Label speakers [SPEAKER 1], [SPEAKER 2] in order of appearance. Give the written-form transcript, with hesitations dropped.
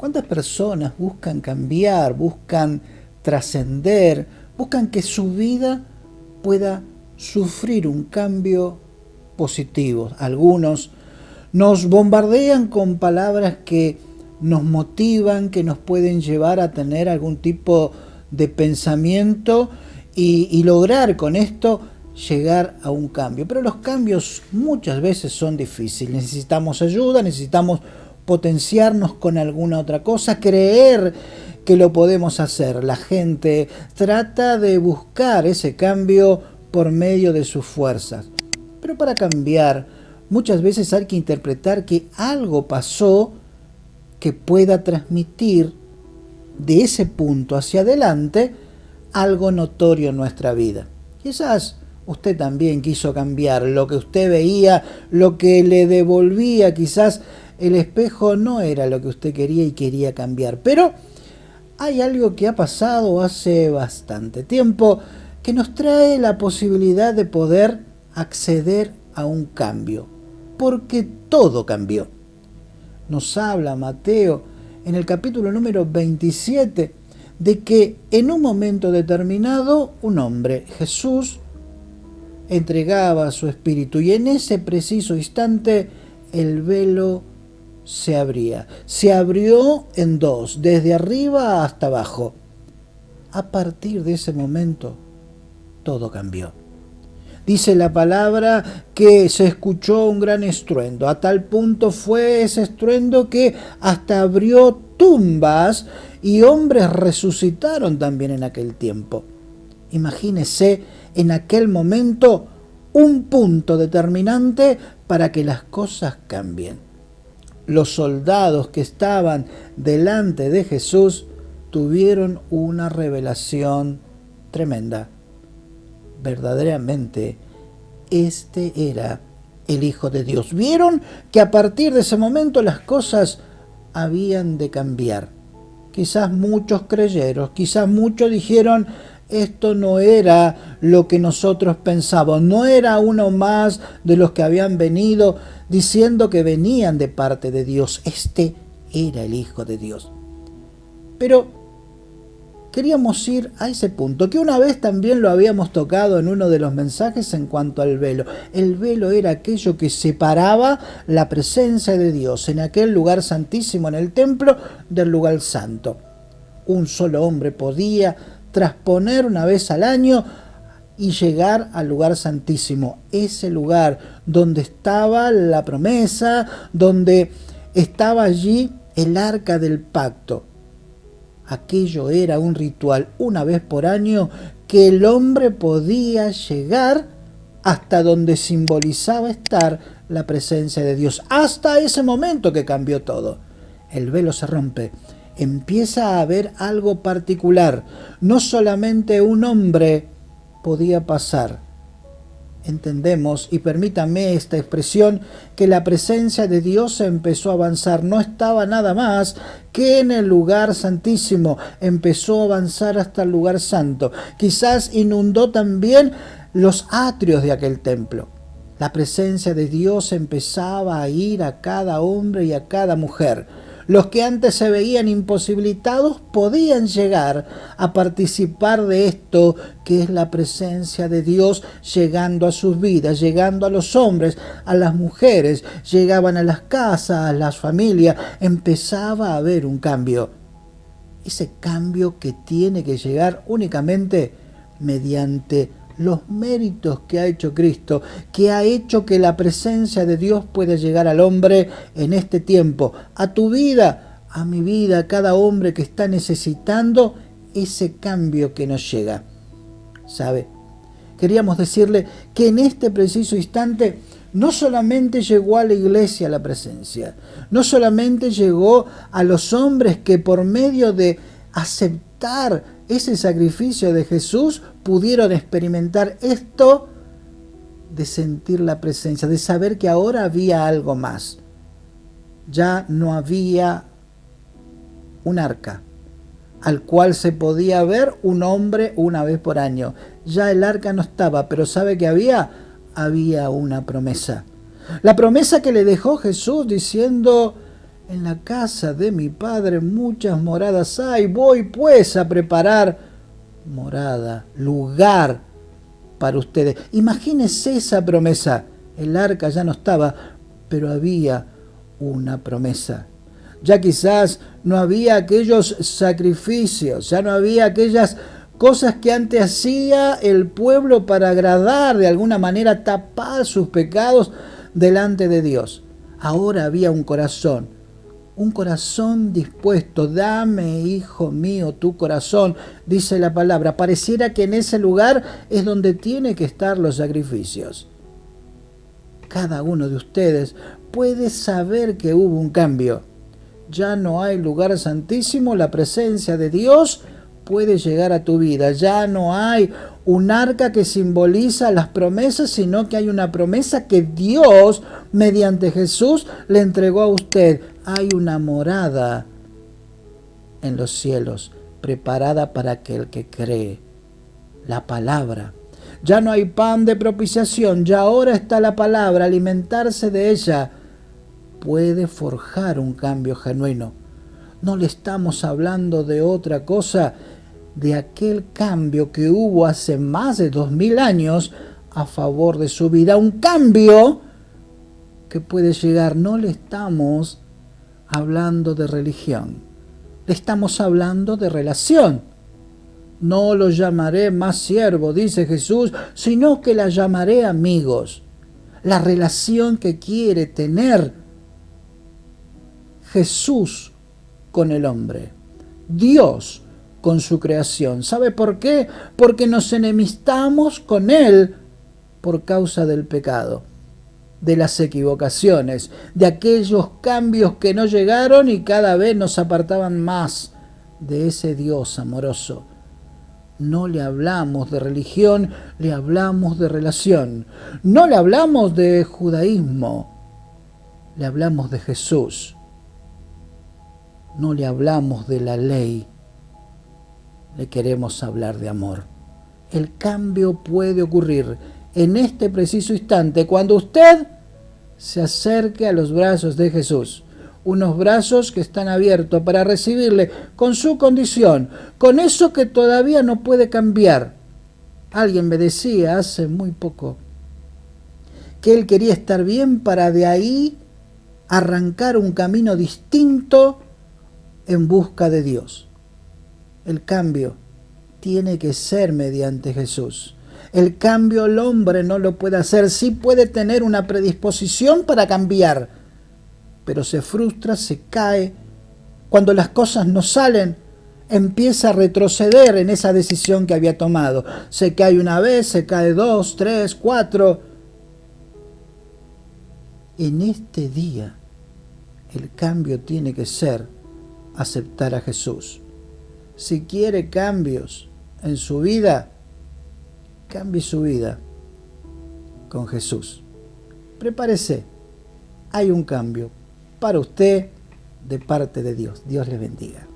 [SPEAKER 1] ¿Cuántas personas buscan cambiar, buscan trascender, buscan que su vida pueda sufrir un cambio positivo? Algunos nos bombardean con palabras que nos motivan, que nos pueden llevar a tener algún tipo de pensamiento y lograr con esto llegar a un cambio. Pero los cambios muchas veces son difíciles. Necesitamos ayuda, necesitamos potenciarnos con alguna otra cosa, creer que lo podemos hacer. La gente trata de buscar ese cambio por medio de sus fuerzas. Pero para cambiar, muchas veces hay que interpretar que algo pasó que pueda transmitir de ese punto hacia adelante algo notorio en nuestra vida. Quizás usted también quiso cambiar lo que usted veía, lo que le devolvía, quizás el espejo no era lo que usted quería y quería cambiar. Pero hay algo que ha pasado hace bastante tiempo que nos trae la posibilidad de poder acceder a un cambio, porque todo cambió. Nos habla Mateo en el capítulo número 27 de que en un momento determinado un hombre, Jesús, entregaba su espíritu y en ese preciso instante el velo se abría. Se abrió en dos, desde arriba hasta abajo. A partir de ese momento todo cambió. Dice la palabra que se escuchó un gran estruendo. A tal punto fue ese estruendo que hasta abrió tumbas y hombres resucitaron también en aquel tiempo. Imagínese en aquel momento un punto determinante para que las cosas cambien. Los soldados que estaban delante de Jesús tuvieron una revelación tremenda. Verdaderamente, este era el Hijo de Dios. Vieron que a partir de ese momento las cosas habían de cambiar. Quizás muchos creyeron, quizás muchos dijeron, esto no era lo que nosotros pensábamos, no era uno más de los que habían venido diciendo que venían de parte de Dios. Este era el Hijo de Dios. Pero queríamos ir a ese punto, que una vez también lo habíamos tocado en uno de los mensajes en cuanto al velo. El velo era aquello que separaba la presencia de Dios en aquel lugar santísimo, en el templo, del lugar santo. Un solo hombre podía trasponer una vez al año y llegar al lugar santísimo, ese lugar donde estaba la promesa, donde estaba allí el arca del pacto. Aquello era un ritual una vez por año que el hombre podía llegar hasta donde simbolizaba estar la presencia de Dios. Hasta ese momento que cambió todo. El velo se rompe. Empieza a haber algo particular. No solamente un hombre podía pasar. Entendemos, y permítame esta expresión, que la presencia de Dios empezó a avanzar. No estaba nada más que en el lugar santísimo. Empezó a avanzar hasta el lugar santo. Quizás inundó también los atrios de aquel templo. La presencia de Dios empezaba a ir a cada hombre y a cada mujer. Los que antes se veían imposibilitados podían llegar a participar de esto que es la presencia de Dios llegando a sus vidas, llegando a los hombres, a las mujeres, llegaban a las casas, a las familias, empezaba a haber un cambio. Ese cambio que tiene que llegar únicamente mediante los méritos que ha hecho Cristo, que ha hecho que la presencia de Dios pueda llegar al hombre en este tiempo, a tu vida, a mi vida, a cada hombre que está necesitando ese cambio que nos llega. ¿Sabe? Queríamos decirle que en este preciso instante no solamente llegó a la iglesia la presencia, no solamente llegó a los hombres que por medio de aceptar ese sacrificio de Jesús pudieron experimentar esto de sentir la presencia, de saber que ahora había algo más. Ya no había un arca al cual se podía ver un hombre una vez por año. Ya el arca no estaba, pero ¿sabe qué había? Había una promesa. La promesa que le dejó Jesús diciendo En la casa de mi Padre muchas moradas hay. Voy pues a preparar morada, lugar para ustedes. Imagínense esa promesa. El arca ya no estaba, pero había una promesa. Ya quizás no había aquellos sacrificios, ya no había aquellas cosas que antes hacía el pueblo para agradar, de alguna manera tapar sus pecados delante de Dios. Ahora había un corazón dispuesto. Dame, hijo mío, tu corazón, dice la palabra. Pareciera que en ese lugar es donde tienen que estar los sacrificios. Cada uno de ustedes puede saber que hubo un cambio. Ya no hay lugar santísimo, la presencia de Dios puede llegar a tu vida. Ya no hay un arca que simboliza las promesas, sino que hay una promesa que Dios, mediante Jesús, le entregó a usted. Hay una morada en los cielos, preparada para aquel que cree. La palabra. Ya no hay pan de propiciación, ya ahora está la palabra. Alimentarse de ella puede forjar un cambio genuino. No le estamos hablando de otra cosa, de aquel cambio que hubo hace más de 2000 años a favor de su vida. Un cambio que puede llegar. No le estamos hablando de religión, le estamos hablando de relación. No los llamaré más siervos, dice Jesús, sino que la llamaré amigos. La relación que quiere tener Jesús con el hombre, Dios con su creación. ¿Sabe por qué? Porque nos enemistamos con Él por causa del pecado, de las equivocaciones, de aquellos cambios que no llegaron y cada vez nos apartaban más de ese Dios amoroso. No le hablamos de religión, le hablamos de relación. No le hablamos de judaísmo, le hablamos de Jesús. No le hablamos de la ley, le queremos hablar de amor. El cambio puede ocurrir en este preciso instante cuando usted se acerque a los brazos de Jesús. Unos brazos que están abiertos para recibirle con su condición, con eso que todavía no puede cambiar. Alguien me decía hace muy poco que él quería estar bien para de ahí arrancar un camino distinto en busca de Dios. El cambio tiene que ser mediante Jesús. El cambio el hombre no lo puede hacer. Sí puede tener una predisposición para cambiar, pero se frustra, se cae. Cuando las cosas no salen, empieza a retroceder en esa decisión que había tomado. Se cae una vez, se cae 2, 3, 4. En este día, el cambio tiene que ser aceptar a Jesús. Si quiere cambios en su vida, cambie su vida con Jesús. Prepárese, hay un cambio para usted de parte de Dios. Dios le bendiga.